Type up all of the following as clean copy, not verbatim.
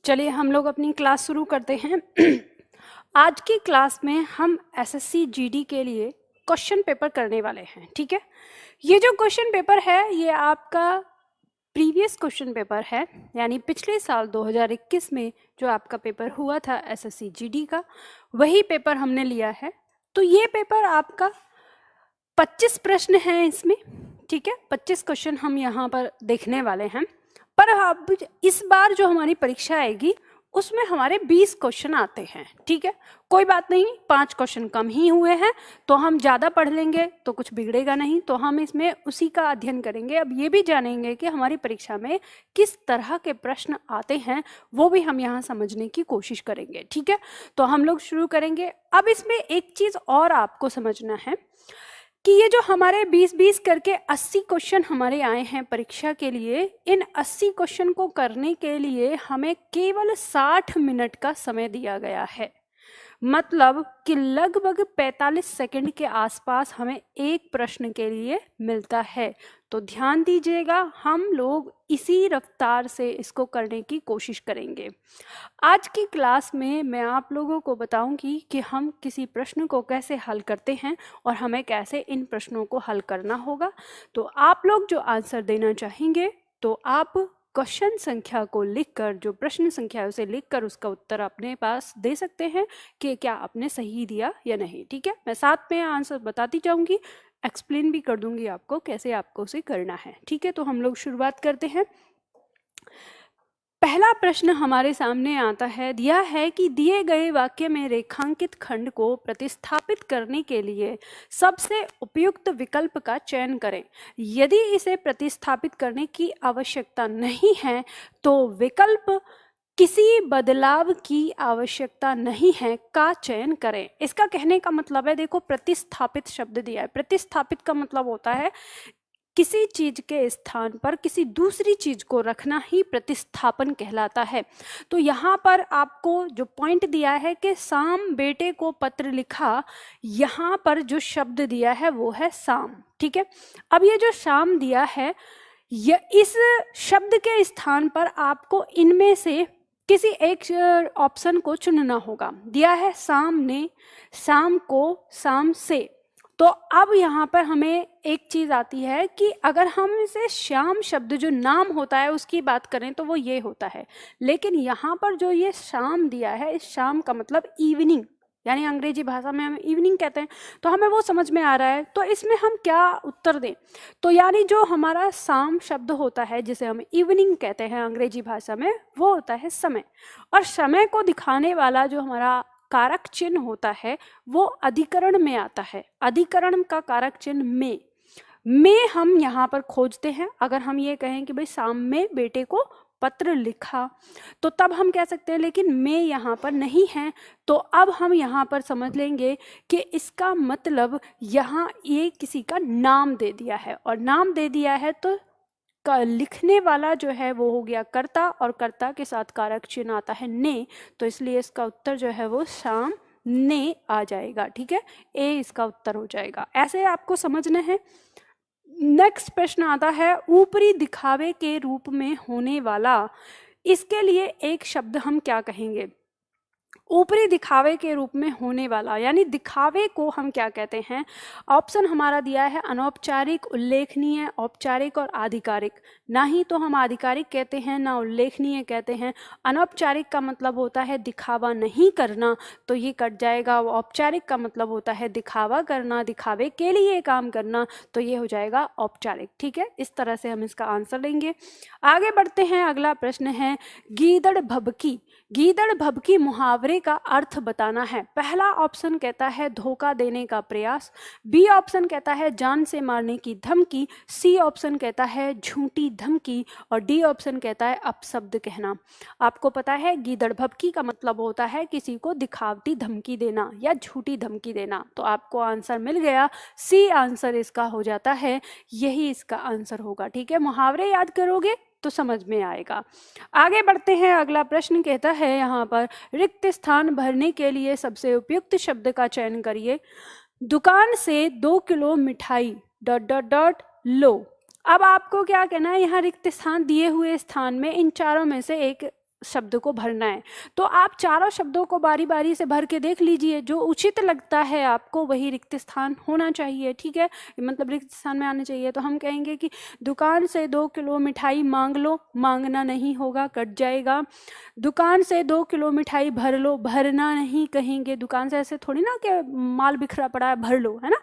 चलिए हम लोग अपनी क्लास शुरू करते हैं। आज की क्लास में हम एसएससी जीडी के लिए क्वेश्चन पेपर करने वाले हैं। ठीक है, ये जो क्वेश्चन पेपर है ये आपका प्रीवियस क्वेश्चन पेपर है, यानी पिछले साल 2021 में जो आपका पेपर हुआ था एसएससी जीडी का, वही पेपर हमने लिया है। तो ये पेपर आपका 25 प्रश्न हैं इसमें। ठीक है, 25 क्वेश्चन हम यहाँ पर देखने वाले हैं। पर अब इस बार जो हमारी परीक्षा आएगी उसमें हमारे 20 क्वेश्चन आते हैं। ठीक है, कोई बात नहीं, 5 क्वेश्चन कम ही हुए हैं तो हम ज़्यादा पढ़ लेंगे तो कुछ बिगड़ेगा नहीं, तो हम इसमें उसी का अध्ययन करेंगे। अब ये भी जानेंगे कि हमारी परीक्षा में किस तरह के प्रश्न आते हैं, वो भी हम यहाँ समझने की कोशिश करेंगे। ठीक है, तो हम लोग शुरू करेंगे। अब इसमें एक चीज़ और आपको समझना है कि ये जो हमारे 20-20 करके 80 क्वेश्चन हमारे आए हैं परीक्षा के लिए, इन 80 क्वेश्चन को करने के लिए हमें केवल 60 मिनट का समय दिया गया है। मतलब कि लगभग 45 सेकंड के आसपास हमें एक प्रश्न के लिए मिलता है। तो ध्यान दीजिएगा, हम लोग इसी रफ्तार से इसको करने की कोशिश करेंगे। आज की क्लास में मैं आप लोगों को बताऊंगी कि हम किसी प्रश्न को कैसे हल करते हैं और हमें कैसे इन प्रश्नों को हल करना होगा। तो आप लोग जो आंसर देना चाहेंगे तो आप क्वेश्चन संख्या को लिखकर, जो प्रश्न संख्या है उसे लिखकर उसका उत्तर अपने पास दे सकते हैं कि क्या आपने सही दिया या नहीं। ठीक है, मैं साथ में आंसर बताती जाऊंगी, एक्सप्लेन भी कर दूंगी आपको कैसे आपको उसे करना है। ठीक है, तो हम लोग शुरुआत करते हैं। पहला प्रश्न हमारे सामने आता है, दिया है कि दिए गए वाक्य में रेखांकित खंड को प्रतिस्थापित करने के लिए सबसे उपयुक्त विकल्प का चयन करें। यदि इसे प्रतिस्थापित करने की आवश्यकता नहीं है तो विकल्प किसी बदलाव की आवश्यकता नहीं है का चयन करें। इसका कहने का मतलब है, देखो प्रतिस्थापित शब्द दिया है। प्रतिस्थापित का मतलब होता है किसी चीज के स्थान पर किसी दूसरी चीज को रखना ही प्रतिस्थापन कहलाता है। तो यहाँ पर आपको जो पॉइंट दिया है कि शाम बेटे को पत्र लिखा, यहाँ पर जो शब्द दिया है वो है शाम। ठीक है, अब ये जो शाम दिया है, इस शब्द के स्थान पर आपको इनमें से किसी एक ऑप्शन को चुनना होगा। दिया है शाम ने, शाम को, शाम से। तो अब यहाँ पर हमें एक चीज आती है कि अगर हम इसे श्याम शब्द जो नाम होता है उसकी बात करें तो वो ये होता है, लेकिन यहाँ पर जो ये शाम दिया है, इस शाम का मतलब इवनिंग, यानी अंग्रेजी भाषा में हम इवनिंग कहते हैं, तो हमें वो समझ में आ रहा है। तो इसमें हम क्या उत्तर दें? तो यानी जो हमारा शाम शब्द होता है जिसे हम इवनिंग कहते हैं अंग्रेजी भाषा में, वो होता है समय। और समय को दिखाने वाला जो हमारा कारक चिन्ह होता है वो अधिकरण में आता है। अधिकरण का कारक चिन्ह में हम यहाँ पर खोजते हैं। अगर हम ये कहें कि भाई शाम में बेटे को पत्र लिखा, तो तब हम कह सकते हैं, लेकिन मैं यहाँ पर नहीं है, तो अब हम यहाँ पर समझ लेंगे कि इसका मतलब यहाँ ये किसी का नाम दे दिया है, और नाम दे दिया है तो लिखने वाला जो है वो हो गया कर्ता, और कर्ता के साथ कारक चिन्ह आता है ने, तो इसलिए इसका उत्तर जो है वो शाम ने आ जाएगा। ठीक है, ए इसका उत्तर हो जाएगा। ऐसे आपको समझना है। नेक्स्ट प्रश्न आता है, ऊपरी दिखावे के रूप में होने वाला, इसके लिए एक शब्द हम क्या कहेंगे? ऊपरी दिखावे के रूप में होने वाला, यानी दिखावे को हम क्या कहते हैं? ऑप्शन हमारा दिया है अनौपचारिक, उल्लेखनीय, औपचारिक और आधिकारिक। ना ही तो हम आधिकारिक कहते हैं ना उल्लेखनीय कहते हैं। अनौपचारिक का मतलब होता है दिखावा नहीं करना, तो ये कट जाएगा। औपचारिक का मतलब होता है दिखावा करना, दिखावे के लिए काम करना, तो ये हो जाएगा औपचारिक। ठीक है, इस तरह से हम इसका आंसर लेंगे। आगे बढ़ते हैं। अगला प्रश्न है, गीदड़ भभकी। गीदड़ भभकी मुहावरे का अर्थ बताना है। पहला ऑप्शन कहता है धोखा देने का प्रयास, बी ऑप्शन कहता है जान से मारने की धमकी, सी ऑप्शन कहता है झूठी धमकी, और डी ऑप्शन कहता है अपशब्द कहना। आपको पता है गीदड़ भभकी का मतलब होता है किसी को दिखावटी धमकी देना या झूठी धमकी देना, तो आपको आंसर मिल गया। सी आंसर इसका हो जाता है, यही इसका आंसर होगा। ठीक है, मुहावरे याद करोगे तो समझ में आएगा। आगे बढ़ते हैं। अगला प्रश्न कहता है यहाँ पर, रिक्त स्थान भरने के लिए सबसे उपयुक्त शब्द का चयन करिए। दुकान से 2 किलो मिठाई ... लो। अब आपको क्या कहना है, यहाँ रिक्त स्थान दिए हुए स्थान में इन चारों में से एक शब्द को भरना है। तो आप चारों शब्दों को बारी बारी से भर के देख लीजिए, जो उचित लगता है आपको वही रिक्त स्थान होना चाहिए, ठीक है, मतलब रिक्त स्थान में आना चाहिए। तो हम कहेंगे कि दुकान से 2 किलो मिठाई मांग लो, मांगना नहीं होगा, कट जाएगा। दुकान से 2 किलो मिठाई भर लो, भरना नहीं कहेंगे, दुकान से ऐसे थोड़ी ना कि माल बिखरा पड़ा है भर लो, है ना।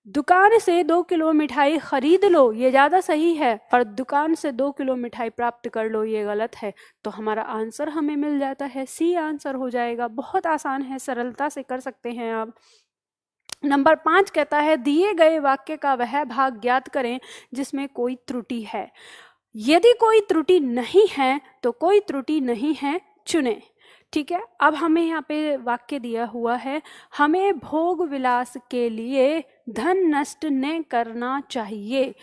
दुकान से 2 किलो मिठाई खरीद लो, ये ज़्यादा सही है, और दुकान से 2 किलो मिठाई प्राप्त कर लो ये गलत है। तो हमारा आंसर हमें मिल जाता है, सी आंसर हो जाएगा। बहुत आसान है, सरलता से कर सकते हैं आप। नंबर 5 कहता है दिए गए वाक्य का वह भाग ज्ञात करें जिसमें कोई त्रुटि है। यदि कोई त्रुटि नहीं है तो कोई त्रुटि नहीं है चुने, ठीक है। अब हमें यहाँ पे वाक्य दिया हुआ है, हमें भोग विलास के लिए धन नष्ट न करना चाहिए।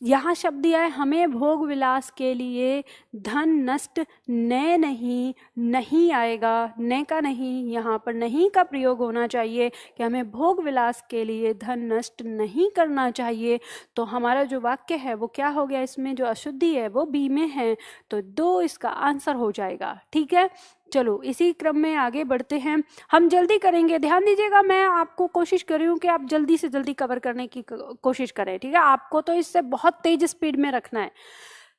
यहाँ शब्द दिया है हमें भोग विलास के लिए धन नष्ट न नहीं आएगा, न का नहीं, यहाँ पर नहीं का प्रयोग होना चाहिए कि हमें भोग विलास के लिए धन नष्ट नहीं करना चाहिए। तो हमारा जो वाक्य है वो क्या हो गया, इसमें जो अशुद्धि है वो बी में है, तो 2 इसका आंसर हो जाएगा, ठीक है। चलो इसी क्रम में आगे बढ़ते हैं, हम जल्दी करेंगे, ध्यान दीजिएगा। मैं आपको कोशिश कर रही हूँ कि आप जल्दी से जल्दी कवर करने की कोशिश करें, ठीक है। आपको तो इससे बहुत तेज स्पीड में रखना है।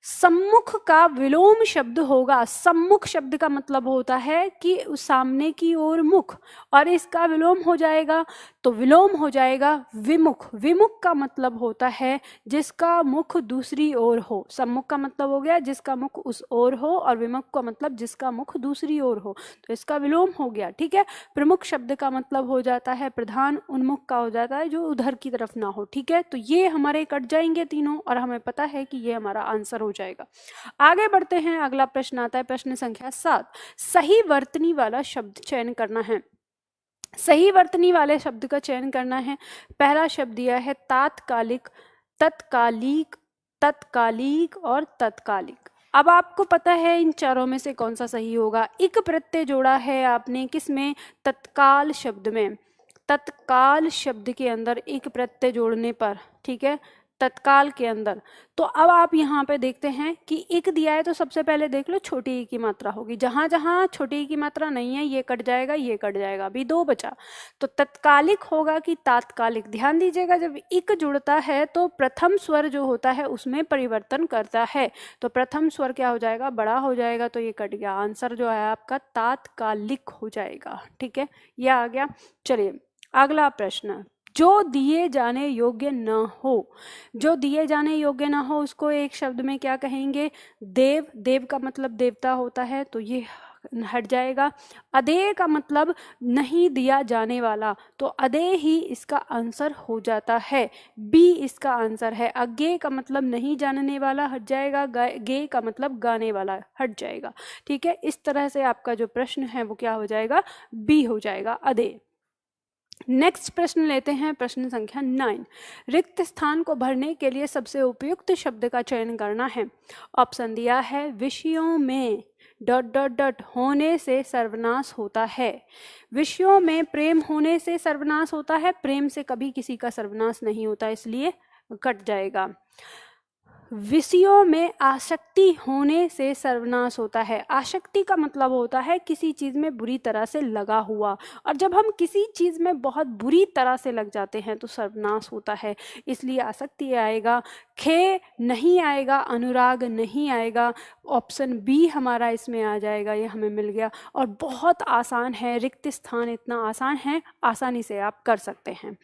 सम्मुख का विलोम शब्द होगा। सम्मुख शब्द का मतलब होता है कि सामने की ओर मुख, और इसका विलोम हो जाएगा तो विलोम हो जाएगा विमुख। विमुख का मतलब होता है जिसका मुख दूसरी ओर हो। सम्मुख का मतलब हो गया जिसका मुख उस ओर हो, और विमुख का मतलब जिसका मुख दूसरी ओर हो, तो इसका विलोम हो गया, ठीक है। प्रमुख शब्द का मतलब हो जाता है प्रधान, उन्मुख का हो जाता है जो उधर की तरफ ना हो, ठीक है। तो ये हमारे कट जाएंगे तीनों, और हमें पता है कि ये हमारा आंसर हो जाएगा। आगे बढ़ते हैं, अगला प्रश्न आता है, प्रश्न संख्या 7। सही वर्तनी वाला शब्द चयन करना है। सही वर्तनी वाले शब्द का चयन करना है। पहला शब्द दिया है तात्कालिक, तत्कालिक, तत्कालिक और तत्कालिक। अब आपको पता है इन चारों में से कौन सा सही होगा। इक प्रत्यय जोड़ा है आपने किसमें, तत्काल शब्द में। तत्काल शब्द के अंदर एक प्रत्यय जोड़ने पर, ठीक है, तत्काल के अंदर। तो अब आप यहाँ पे देखते हैं कि एक दिया है, तो सबसे पहले देख लो छोटी ई की मात्रा होगी। जहां जहां छोटी ई की मात्रा नहीं है ये कट जाएगा, ये कट जाएगा, अभी 2 बचा। तो तत्कालिक होगा कि तात्कालिक। ध्यान दीजिएगा, जब इक जुड़ता है तो प्रथम स्वर जो होता है उसमें परिवर्तन करता है। तो प्रथम स्वर क्या हो जाएगा, बड़ा हो जाएगा, तो ये कट गया। आंसर जो है आपका तात्कालिक हो जाएगा, ठीक है, ये आ गया। चलिए अगला प्रश्न, जो दिए जाने योग्य न हो। जो दिए जाने योग्य न हो उसको एक शब्द में क्या कहेंगे, देव। देव का मतलब देवता होता है, तो ये हट जाएगा। अदेय का मतलब नहीं दिया जाने वाला, तो अदेय ही इसका आंसर हो जाता है, बी इसका आंसर है। अज्ञेय का मतलब नहीं जानने वाला, हट जाएगा। गेय का मतलब गाने वाला, हट जाएगा, ठीक है। इस तरह से आपका जो प्रश्न है वो क्या हो जाएगा, बी हो जाएगा, अदेय। नेक्स्ट प्रश्न लेते हैं, प्रश्न संख्या 9। रिक्त स्थान को भरने के लिए सबसे उपयुक्त शब्द का चयन करना है। ऑप्शन दिया है, विषयों में ... होने से सर्वनाश होता है। विषयों में प्रेम होने से सर्वनाश होता है, प्रेम से कभी किसी का सर्वनाश नहीं होता, इसलिए कट जाएगा। विषयों में आसक्ति होने से सर्वनाश होता है। आसक्ति का मतलब होता है किसी चीज में बुरी तरह से लगा हुआ, और जब हम किसी चीज में बहुत बुरी तरह से लग जाते हैं तो सर्वनाश होता है, इसलिए आसक्ति आएगा। खे नहीं आएगा, अनुराग नहीं आएगा, ऑप्शन बी हमारा इसमें आ जाएगा, ये हमें मिल गया। और बहुत आसान है, रिक्त स्थान इतना आसान है, आसानी से आप कर सकते हैं।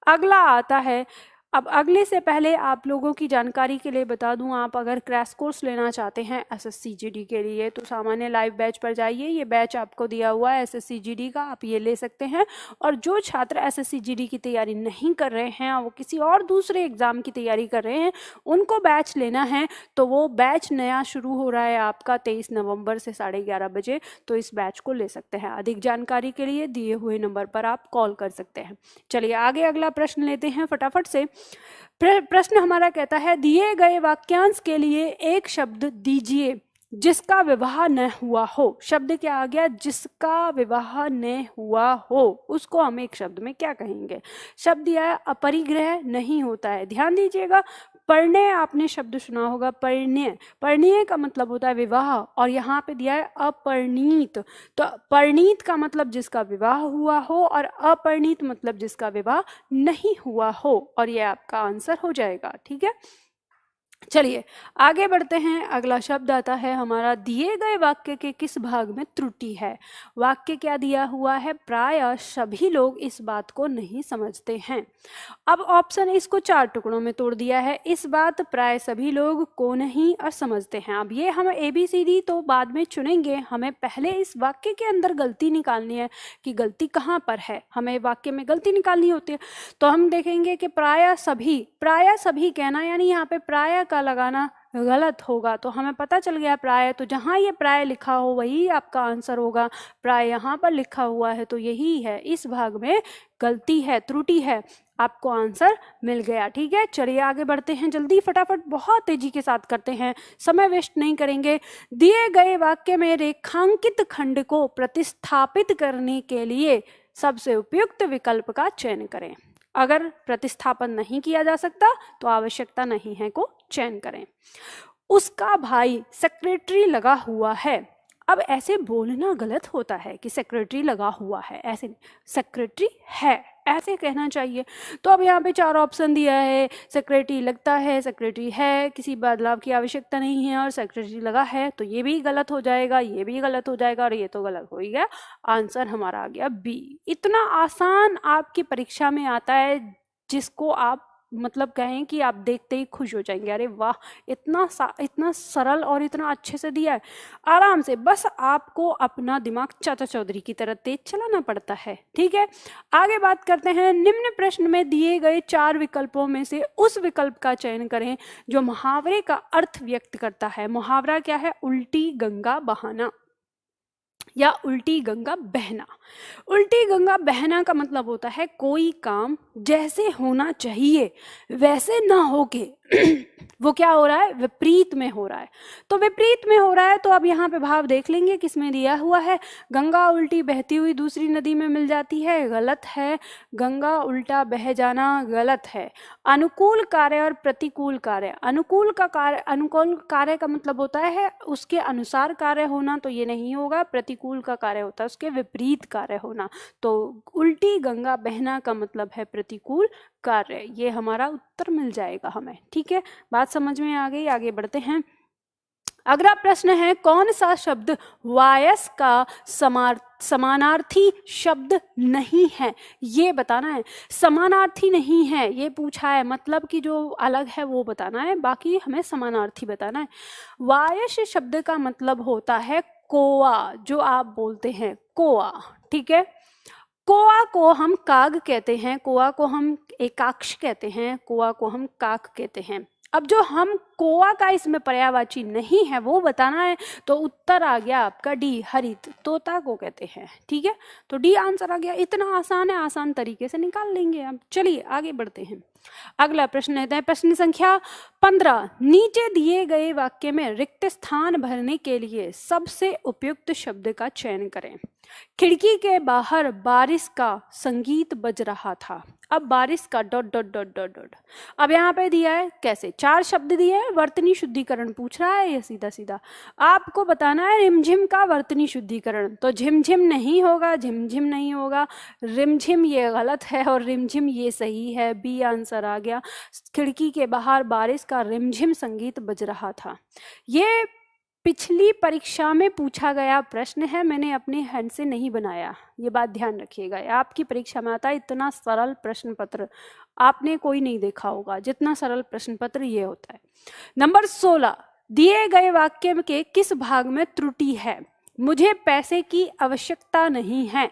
अगला आता है, अब अगले से पहले आप लोगों की जानकारी के लिए बता दूं, आप अगर क्रैश कोर्स लेना चाहते हैं SSCGD के लिए तो सामान्य लाइव बैच पर जाइए। ये बैच आपको दिया हुआ है SSCGD का, आप ये ले सकते हैं। और जो छात्र SSCGD की तैयारी नहीं कर रहे हैं, वो किसी और दूसरे एग्जाम की तैयारी कर रहे हैं, उनको बैच लेना है तो वो बैच नया शुरू हो रहा है आपका 23 नवंबर से 11:30 बजे, तो इस बैच को ले सकते हैं। अधिक जानकारी के लिए दिए हुए नंबर पर आप कॉल कर सकते हैं। चलिए आगे अगला प्रश्न लेते हैं फटाफट से। प्रश्न हमारा कहता है, दिए गए वाक्यांश के लिए एक शब्द दीजिए जिसका विवाह न हुआ हो। शब्द क्या आ गया, जिसका विवाह न हुआ हो, उसको हम एक शब्द में क्या कहेंगे। शब्द दिया है अपरिग्रह नहीं होता है। ध्यान दीजिएगा, परिणय आपने शब्द सुना होगा, परिणय। परिणय का मतलब होता है विवाह, और यहाँ पे दिया है अपरिणीत। तो परिणीत का मतलब जिसका विवाह हुआ हो, और अपरिणीत मतलब जिसका विवाह नहीं हुआ हो, और ये आपका आंसर हो जाएगा। ठीक है, चलिए आगे बढ़ते हैं। अगला शब्द आता है हमारा, दिए गए वाक्य के किस भाग में त्रुटि है। वाक्य क्या दिया हुआ है, प्रायः सभी लोग इस बात को नहीं समझते हैं। अब ऑप्शन इसको 4 टुकड़ों में तोड़ दिया है। इस बात प्राय सभी लोग को नहीं और समझते हैं। अब ये हम ABCD तो बाद में चुनेंगे, हमें पहले इस वाक्य के अंदर गलती निकालनी है कि गलती कहाँ पर है, हमें वाक्य में गलती निकालनी होती है। तो हम देखेंगे कि प्राय सभी कहना, यानी यहाँ पे प्राय का लगाना गलत होगा। तो हमें पता चल गया प्राय, तो जहाँ ये प्राय लिखा हो वही आपका आंसर होगा। प्राय यहाँ पर लिखा हुआ है तो यही है, इस भाग में गलती है, त्रुटि है, आपको आंसर मिल गया। ठीक है, चलिए आगे बढ़ते हैं, जल्दी फटाफट बहुत तेजी के साथ करते हैं, समय वेस्ट नहीं करेंगे। दिए गए वाक्य में रेखांकित खंड को प्रतिस्थापित करने के लिए सबसे उपयुक्त विकल्प का चयन करें। अगर प्रतिस्थापन नहीं किया जा सकता तो आवश्यकता नहीं है को चयन करें। उसका भाई सेक्रेटरी लगा हुआ है। अब ऐसे बोलना गलत होता है कि सेक्रेटरी लगा हुआ है, ऐसे सेक्रेटरी है ऐसे कहना चाहिए। तो अब यहाँ पे 4 ऑप्शन दिया है, सेक्रेटरी लगता है, सेक्रेटरी है, किसी बदलाव की आवश्यकता नहीं है, और सेक्रेटरी लगा है, तो ये भी गलत हो जाएगा, ये भी गलत हो जाएगा, और ये तो गलत हो ही गया। आंसर हमारा आ गया B। इतना आसान आपकी परीक्षा में आता है जिसको आप मतलब कहें कि आप देखते ही खुश हो जाएंगे, अरे वाह इतना सरल और इतना अच्छे से दिया है। आराम से, बस आपको अपना दिमाग चाचा चौधरी की तरह तेज चलाना पड़ता है। ठीक है, आगे बात करते हैं। निम्न प्रश्न में दिए गए 4 विकल्पों में से उस विकल्प का चयन करें जो मुहावरे का अर्थ व्यक्त करता है। मुहावरा क्या है, उल्टी गंगा बहाना या उल्टी गंगा बहना। उल्टी गंगा बहना का मतलब होता है कोई काम जैसे होना चाहिए वैसे ना होके वो क्या हो रहा है, विपरीत में हो रहा है। तो विपरीत में हो रहा है, तो अब यहाँ पे भाव देख लेंगे किसमें दिया हुआ है। गंगा उल्टी बहती हुई दूसरी नदी में मिल जाती है, गलत है। गंगा उल्टा बह जाना, गलत है। अनुकूल कार्य और प्रतिकूल कार्य, अनुकूल कार्य का मतलब होता है उसके अनुसार कार्य होना, तो ये नहीं होगा। प्रतिकूल का कार्य होता है उसके विपरीत कार्य होना। तो उल्टी गंगा बहना का मतलब है प्रतिकूल कार्य, ये हमारा उत्तर मिल जाएगा हमें। ठीक है, बात समझ में आ गई, आगे बढ़ते हैं। अगला प्रश्न है, कौन सा शब्द वायस का समानार्थी शब्द नहीं है, ये बताना है। समानार्थी नहीं है ये पूछा है, मतलब कि जो अलग है वो बताना है, बाकी हमें समानार्थी बताना है। वायस शब्द का मतलब होता है कोआ, जो आप बोलते हैं कोआ। ठीक है, कोआ को हम काग कहते हैं, कोआ को हम एकाक्ष कहते हैं, कोआ को हम काक कहते हैं। अब जो हम कोआ का इसमें पर्यायवाची नहीं है वो बताना है, तो उत्तर आ गया आपका D, हरित, तोता को कहते हैं। ठीक है, तो D आंसर आ गया। इतना आसान है, आसान तरीके से निकाल लेंगे अब। चलिए आगे बढ़ते हैं। अगला प्रश्न है प्रश्न संख्या 15। नीचे दिए गए वाक्य में रिक्त स्थान भरने के लिए सबसे उपयुक्त शब्द का चयन करें। खिड़की के बाहर बारिश का संगीत बज रहा था। अब बारिश का ... अब यहाँ पे दिया है कैसे, 4 शब्द दिए हैं, वर्तनी शुद्धिकरण पूछ रहा है, ये सीधा सीधा आपको बताना है। रिमझिम का वर्तनी शुद्धिकरण, तो झिमझिम नहीं होगा, झिमझिम नहीं होगा, रिमझिम ये गलत है और रिमझिम ये सही है, B आंसर आ गया। खिड़की के बाहर बारिश का रिमझिम संगीत बज रहा था। ये पिछली परीक्षा में पूछा गया प्रश्न है, मैंने अपने हैंड से नहीं बनाया, ये बात ध्यान रखिएगा। आपकी परीक्षा में आता है इतना सरल प्रश्न पत्र आपने कोई नहीं देखा होगा, जितना सरल प्रश्न पत्र ये होता है। नंबर 16, दिए गए वाक्य के किस भाग में त्रुटि है। मुझे पैसे की आवश्यकता नहीं है।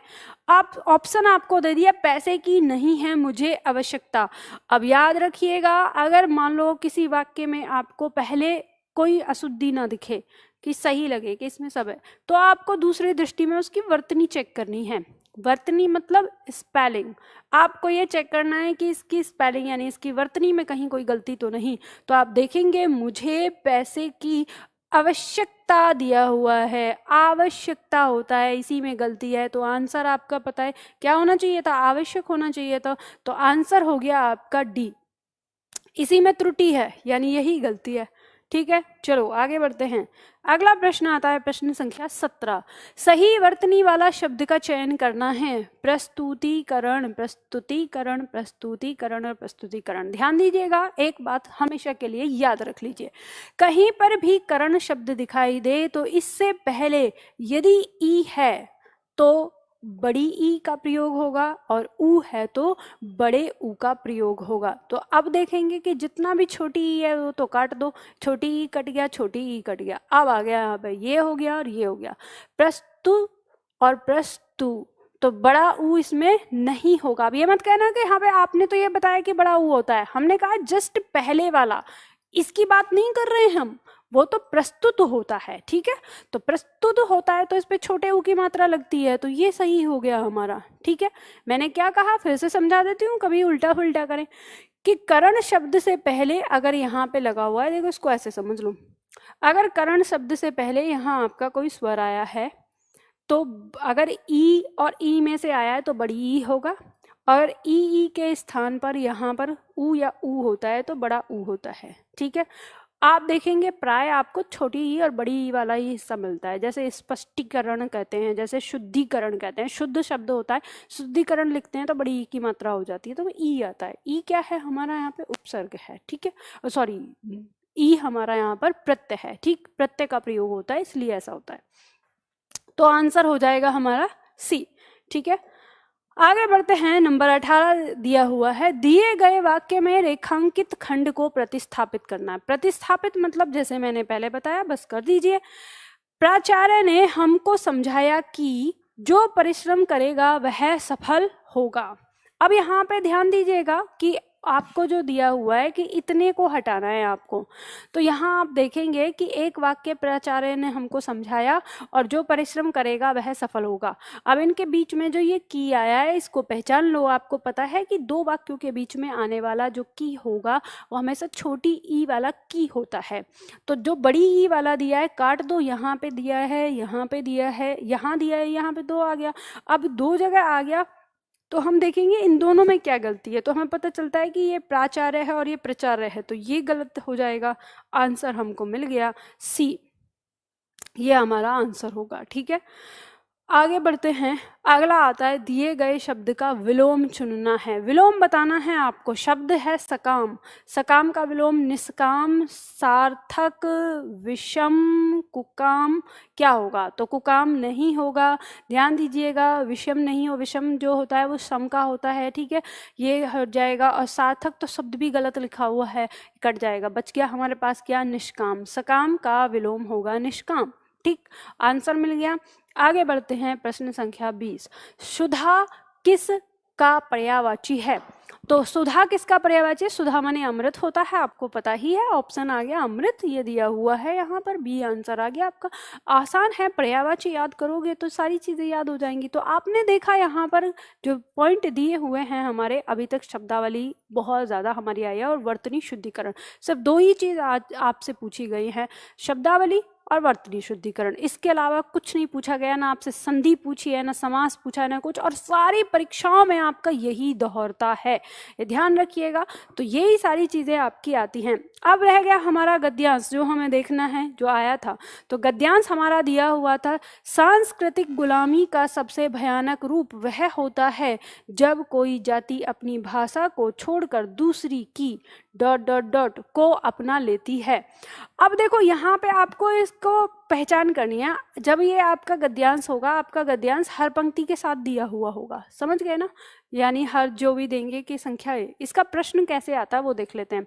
आप ऑप्शन आपको दे दिया, पैसे की नहीं है मुझे आवश्यकता। अब याद रखिएगा, अगर मान लो किसी वाक्य में आपको पहले कोई अशुद्धि ना दिखे, कि सही लगे कि इसमें सब है, तो आपको दूसरी दृष्टि में उसकी वर्तनी चेक करनी है। वर्तनी मतलब स्पेलिंग, आपको ये चेक करना है कि इसकी स्पेलिंग यानी इसकी वर्तनी में कहीं कोई गलती तो नहीं। तो आप देखेंगे मुझे पैसे की आवश्यकता दिया हुआ है, आवश्यकता होता है, इसी में गलती है। तो आंसर आपका पता है क्या होना चाहिए था, आवश्यक होना चाहिए था। तो आंसर हो गया आपका D। इसी में त्रुटि है, यानी यही गलती है। ठीक है, चलो आगे बढ़ते हैं। अगला प्रश्न आता है प्रश्न संख्या 17। सही वर्तनी वाला शब्द का चयन करना है। प्रस्तुतिकरण, प्रस्तुतिकरण, प्रस्तुतिकरण और प्रस्तुतिकरण। ध्यान दीजिएगा, एक बात हमेशा के लिए याद रख लीजिए, कहीं पर भी करण शब्द दिखाई दे तो इससे पहले यदि ई है तो बड़ी ई का प्रयोग होगा और ऊ है तो बड़े ऊ का प्रयोग होगा। तो अब देखेंगे कि जितना भी छोटी ई है वो तो काट दो, छोटी ई कट गया, छोटी ई कट गया। अब आ गया यहाँ पे ये हो गया और ये हो गया, प्रस्तु और प्रस्तु, तो बड़ा ऊ इसमें नहीं होगा। अब ये मत कहना कि हाँ भाई आपने तो ये बताया कि बड़ा ऊ होता है, हमने कहा जस्ट पहले वाला, इसकी बात नहीं कर रहे हैं हम, वो तो प्रस्तुत होता है। ठीक है, तो प्रस्तुत होता है तो इस पे छोटे ऊ की मात्रा लगती है, तो ये सही हो गया हमारा। ठीक है, मैंने क्या कहा फिर से समझा देती हूँ, कभी उल्टा फुल्टा करें, कि करण शब्द से पहले अगर यहाँ पे लगा हुआ है, देखो इसको ऐसे समझ लो, अगर करण शब्द से पहले यहाँ आपका कोई स्वर आया है तो अगर ई और ई में से आया है तो बड़ी ई होगा, और ई के स्थान पर यहाँ पर ऊ या ऊ होता है तो बड़ा ऊ होता है। ठीक है, आप देखेंगे प्राय आपको छोटी ई और बड़ी ई वाला ही हिस्सा मिलता है, जैसे स्पष्टीकरण कहते हैं, जैसे शुद्धिकरण कहते हैं, शुद्ध शब्द होता है, शुद्धिकरण लिखते हैं तो बड़ी ई की मात्रा हो जाती है तो ई आता है। ई क्या है हमारा यहाँ पे उपसर्ग है। ठीक है, सॉरी, ई हमारा यहाँ पर प्रत्यय है। ठीक, प्रत्यय का प्रयोग होता है इसलिए ऐसा होता है, तो आंसर हो जाएगा हमारा सी। ठीक है, आगे बढ़ते हैं। नंबर 18 दिया हुआ है, दिए गए वाक्य में रेखांकित खंड को प्रतिस्थापित करना है। प्रतिस्थापित मतलब जैसे मैंने पहले बताया, बस कर दीजिए। प्राचार्य ने हमको समझाया कि जो परिश्रम करेगा वह सफल होगा। अब यहाँ पे ध्यान दीजिएगा कि आपको जो दिया हुआ है कि इतने को हटाना है आपको, तो यहाँ आप देखेंगे कि एक वाक्य प्राचार्य ने हमको समझाया और जो परिश्रम करेगा वह सफल होगा। अब इनके बीच में जो ये की आया है इसको पहचान लो। आपको पता है कि दो वाक्यों के बीच में आने वाला जो की होगा वो हमेशा छोटी ई वाला की होता है, तो जो बड़ी ई वाला दिया है काट दो, यहाँ पे दिया है, यहाँ पे दिया है, यहाँ दिया है, यहाँ पे दो आ गया। अब दो जगह आ गया तो हम देखेंगे इन दोनों में क्या गलती है, तो हमें पता चलता है कि ये प्राचार्य है और ये प्रचार्य है, तो ये गलत हो जाएगा। आंसर हमको मिल गया सी, ये हमारा आंसर होगा। ठीक है, आगे बढ़ते हैं। अगला आता है, दिए गए शब्द का विलोम चुनना है। विलोम बताना है आपको। शब्द है सकाम, सकाम का विलोम निष्काम, सार्थक, विषम, कुकाम, क्या होगा? तो कुकाम नहीं होगा। ध्यान दीजिएगा, विषम नहीं हो, विषम जो होता है वो सम का होता है। ठीक है, ये हट जाएगा। और सार्थक तो शब्द भी गलत लिखा हुआ है, कट जाएगा। बच गया हमारे पास क्या? निष्काम। सकाम का विलोम होगा निष्काम। ठीक, आंसर मिल गया। आगे बढ़ते हैं। प्रश्न संख्या 20, सुधा किस का पर्यायवाची है? तो सुधा किसका पर्यायवाची है? सुधा माने अमृत होता है, आपको पता ही है। ऑप्शन आ गया अमृत, ये दिया हुआ है यहाँ पर, बी आंसर आ गया आपका। आसान है, पर्यायवाची याद करोगे तो सारी चीजें याद हो जाएंगी। तो आपने देखा यहाँ पर जो पॉइंट दिए हुए हैं हमारे, अभी तक शब्दावली बहुत ज्यादा हमारी आई है और वर्तनी शुद्धिकरण, सिर्फ दो ही चीज आज आपसे पूछी गई है, शब्दावली और वर्तनी शुद्धिकरण। इसके अलावा कुछ नहीं पूछा गया, ना आपसे संधि पूछी है, ना समास पूछा है, ना कुछ। और सारी परीक्षाओं में आपका यही दोहरता है, ये ध्यान रखिएगा। तो यही सारी चीजें आपकी आती हैं। अब रह गया हमारा गद्यांश, जो हमें देखना है, जो आया था। तो गद्यांश हमारा दिया हुआ था, सांस्कृतिक गुलामी का सबसे भयानक रूप वह होता है जब कोई जाति अपनी भाषा को छोड़कर दूसरी की ... को अपना लेती है। अब देखो यहाँ पे आपको इसको पहचान करनी है। जब ये आपका गद्यांश होगा, आपका गद्यांश हर पंक्ति के साथ दिया हुआ होगा, समझ गए ना? यानी हर जो भी देंगे की संख्या है। इसका प्रश्न कैसे आता है वो देख लेते हैं।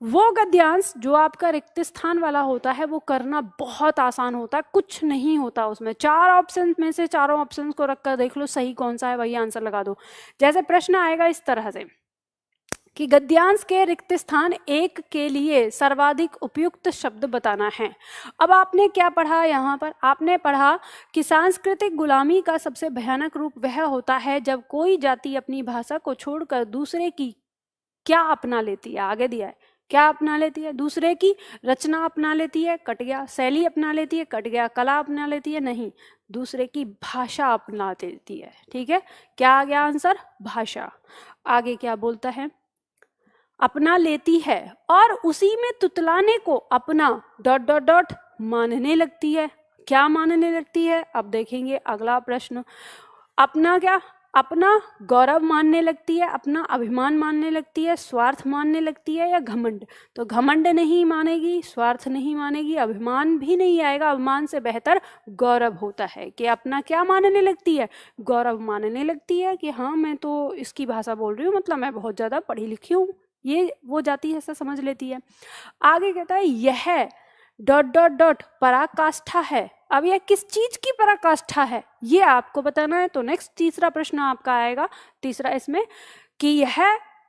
वो गद्यांश जो आपका रिक्त स्थान वाला होता है वो करना बहुत आसान होता है, कुछ नहीं होता उसमें। चार ऑप्शन में से चारों ऑप्शन को रखकर देख लो सही कौन सा है, वही आंसर लगा दो। जैसे प्रश्न आएगा इस तरह से कि गद्यांश के रिक्त स्थान एक के लिए सर्वाधिक उपयुक्त शब्द बताना है। अब आपने क्या पढ़ा यहाँ पर? आपने पढ़ा कि सांस्कृतिक गुलामी का सबसे भयानक रूप वह होता है जब कोई जाति अपनी भाषा को छोड़कर दूसरे की क्या अपना लेती है। आगे दिया है क्या अपना लेती है? दूसरे की रचना अपना लेती है, कट गया। शैली अपना लेती है, कट गया। कला अपना लेती है, नहीं, दूसरे की भाषा अपना लेती है। ठीक है, क्या आ गया आंसर? भाषा। आगे क्या बोलता है? अपना लेती है और उसी में तुतलाने को अपना डॉट डॉट डॉट मानने लगती है। क्या मानने लगती है? अब देखेंगे अगला प्रश्न। अपना क्या? अपना गौरव मानने लगती है, अपना अभिमान मानने लगती है, स्वार्थ मानने लगती है या घमंड? तो घमंड नहीं मानेगी, स्वार्थ नहीं मानेगी, अभिमान भी नहीं आएगा। अभिमान से बेहतर गौरव होता है कि अपना क्या मानने लगती है? गौरव मानने लगती है कि हाँ मैं तो इसकी भाषा बोल रही हूँ, मतलब मैं बहुत ज़्यादा पढ़ी लिखी हूँ, ये वो जाति ऐसा समझ लेती है। आगे कहता है यह डॉट डॉट डॉट पराकाष्ठा है। अब यह किस चीज की पराकाष्ठा है ये आपको बताना है। तो नेक्स्ट तीसरा प्रश्न आपका आएगा, तीसरा इसमें, कि यह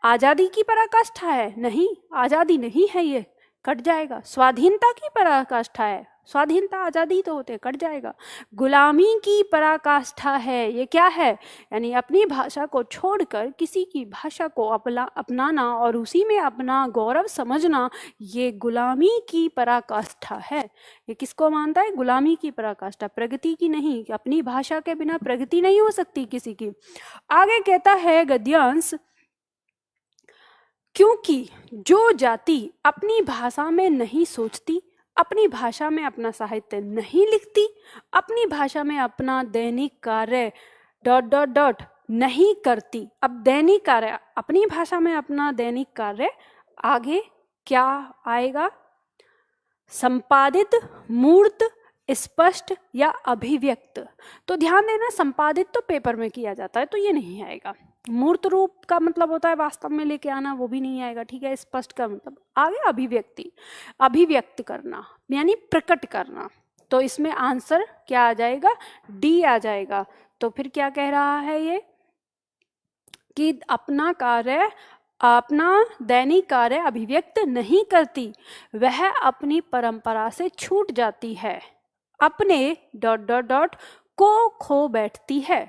आजादी की पराकाष्ठा है। नहीं, आजादी नहीं है, ये कट जाएगा। स्वाधीनता की पराकाष्ठा है। स्वाधीनता आजादी तो होते, कट जाएगा। गुलामी की पराकाष्ठा है, ये क्या है? यानी अपनी भाषा को छोड़कर किसी की भाषा को अपनाना और उसी में अपना गौरव समझना, ये गुलामी की पराकाष्ठा है। ये किसको मानता है? गुलामी की पराकाष्ठा, प्रगति की नहीं। अपनी भाषा के बिना प्रगति नहीं हो सकती किसी की। आगे कहता है गद्यांश, क्योंकि जो जाति अपनी भाषा में नहीं सोचती, अपनी भाषा में अपना साहित्य नहीं लिखती, अपनी भाषा में अपना दैनिक कार्य डॉट डॉट डॉट नहीं करती। अब दैनिक कार्य, अपनी भाषा में अपना दैनिक कार्य, आगे क्या आएगा? संपादित, मूर्त, स्पष्ट या अभिव्यक्त। तो ध्यान देना, संपादित तो पेपर में किया जाता है तो ये नहीं आएगा। मूर्त रूप का मतलब होता है वास्तव में लेके आना, वो भी नहीं आएगा। ठीक है, स्पष्ट का मतलब आगे अभिव्यक्ति, अभिव्यक्त करना यानी प्रकट करना। तो इसमें आंसर क्या आ जाएगा? डी आ जाएगा। तो फिर क्या कह रहा है ये कि अपना कार्य, अपना दैनिक कार्य अभिव्यक्त नहीं करती, वह अपनी परंपरा से छूट जाती है, अपने डॉट डॉट डॉट को खो बैठती है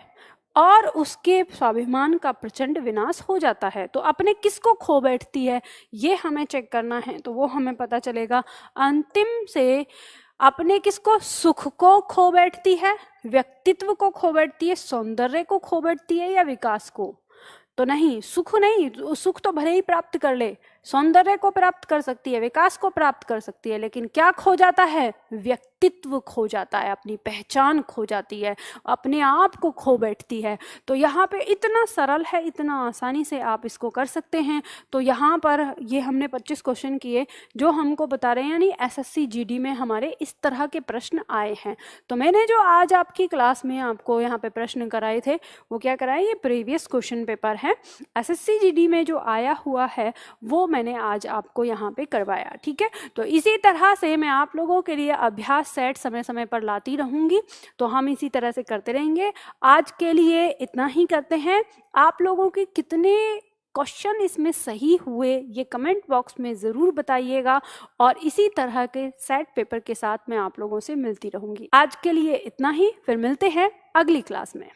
और उसके स्वाभिमान का प्रचंड विनाश हो जाता है। तो अपने किसको खो बैठती है ये हमें चेक करना है, तो वो हमें पता चलेगा अंतिम से। अपने किसको? सुख को खो बैठती है, व्यक्तित्व को खो बैठती है, सौंदर्य को खो बैठती है या विकास को? तो नहीं, सुख नहीं, सुख तो भले ही प्राप्त कर ले, सौंदर्य को प्राप्त कर सकती है, विकास को प्राप्त कर सकती है, लेकिन क्या खो जाता है? व्यक्तित्व खो जाता है, अपनी पहचान खो जाती है, अपने आप को खो बैठती है। तो यहाँ पे इतना सरल है, इतना आसानी से आप इसको कर सकते हैं। तो यहाँ पर ये हमने 25 क्वेश्चन किए जो हमको बता रहे हैं, यानी एसएससी जीडी में हमारे इस तरह के प्रश्न आए हैं। तो मैंने जो आज आपकी क्लास में आपको यहाँ पे प्रश्न कराए थे वो क्या कराए? ये प्रीवियस क्वेश्चन पेपर है, एसएससी जीडी में जो आया हुआ है वो मैंने आज आपको यहाँ पे करवाया। ठीक है, तो इसी तरह से मैं आप लोगों के लिए अभ्यास सेट समय समय पर लाती रहूंगी, तो हम इसी तरह से करते रहेंगे। आज के लिए इतना ही करते हैं। आप लोगों के कितने क्वेश्चन इसमें सही हुए ये कमेंट बॉक्स में ज़रूर बताइएगा, और इसी तरह के सेट पेपर के साथ मैं आप लोगों से मिलती रहूंगी। आज के लिए इतना ही, फिर मिलते हैं अगली क्लास में।